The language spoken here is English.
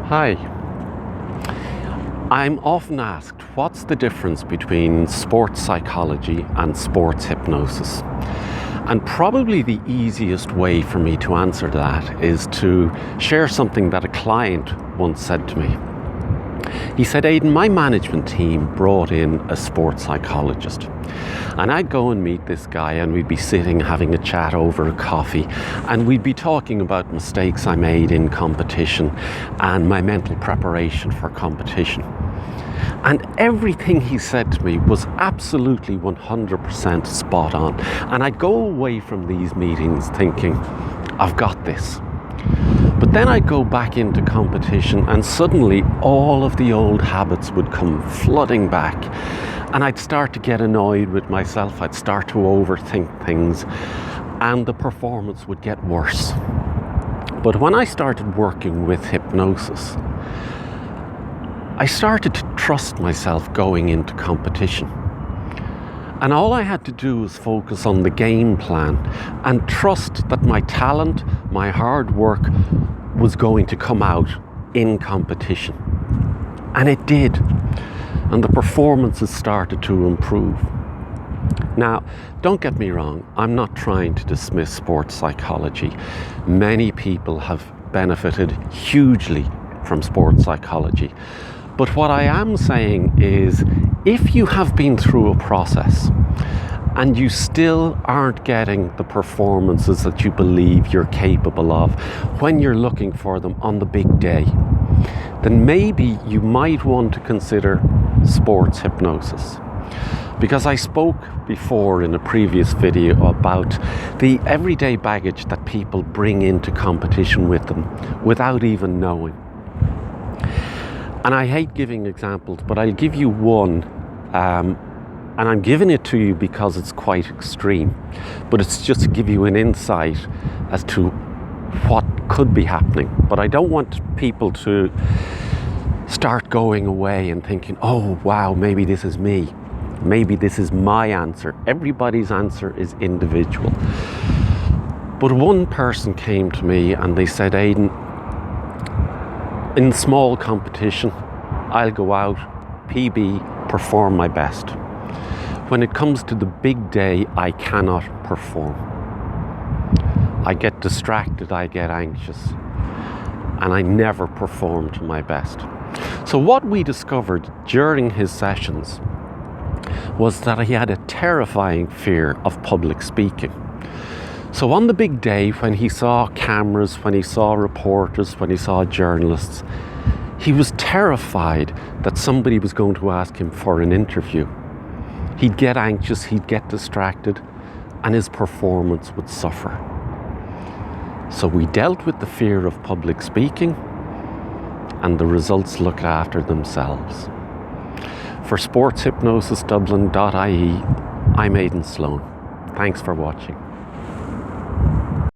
Hi. I'm often asked what's the difference between sports psychology and sports hypnosis. And probably the easiest way for me to answer that is to share something that a client once said to me. He said, Aidan, my management team brought in a sports psychologist. And I'd go and meet this guy and we'd be sitting having a chat over a coffee and we'd be talking about mistakes I made in competition and my mental preparation for competition. And everything he said to me was absolutely 100% spot on. And I'd go away from these meetings thinking, I've got this. But then I'd go back into competition and suddenly all of the old habits would come flooding back. And I'd start to get annoyed with myself. I'd start to overthink things and the performance would get worse. But when I started working with hypnosis, I started to trust myself going into competition. And all I had to do was focus on the game plan and trust that my talent, my hard work was going to come out in competition. And it did. And the performances started to improve. Now, don't get me wrong, I'm not trying to dismiss sports psychology. Many people have benefited hugely from sports psychology. But what I am saying is, if you have been through a process and you still aren't getting the performances that you believe you're capable of when you're looking for them on the big day, then maybe you might want to consider sports hypnosis. Because I spoke before in a previous video about the everyday baggage that people bring into competition with them without even knowing. And I hate giving examples, but I'll give you one. And I'm giving it to you because it's quite extreme. But it's just to give you an insight as to what could be happening. But I don't want people to start going away and thinking, oh, wow, maybe this is me. Maybe this is my answer. Everybody's answer is individual. But one person came to me and they said, Aidan, in small competition, I'll go out, PB, perform my best. When it comes to the big day, I cannot perform. I get distracted, I get anxious, and I never perform to my best. So what we discovered during his sessions was that he had a terrifying fear of public speaking. So on the big day, when he saw cameras, when he saw reporters, when he saw journalists, he was terrified that somebody was going to ask him for an interview. He'd get anxious, he'd get distracted, and his performance would suffer. So we dealt with the fear of public speaking, and the results look after themselves. For sportshypnosisdublin.ie, I'm Aidan Sloan. Thanks for watching.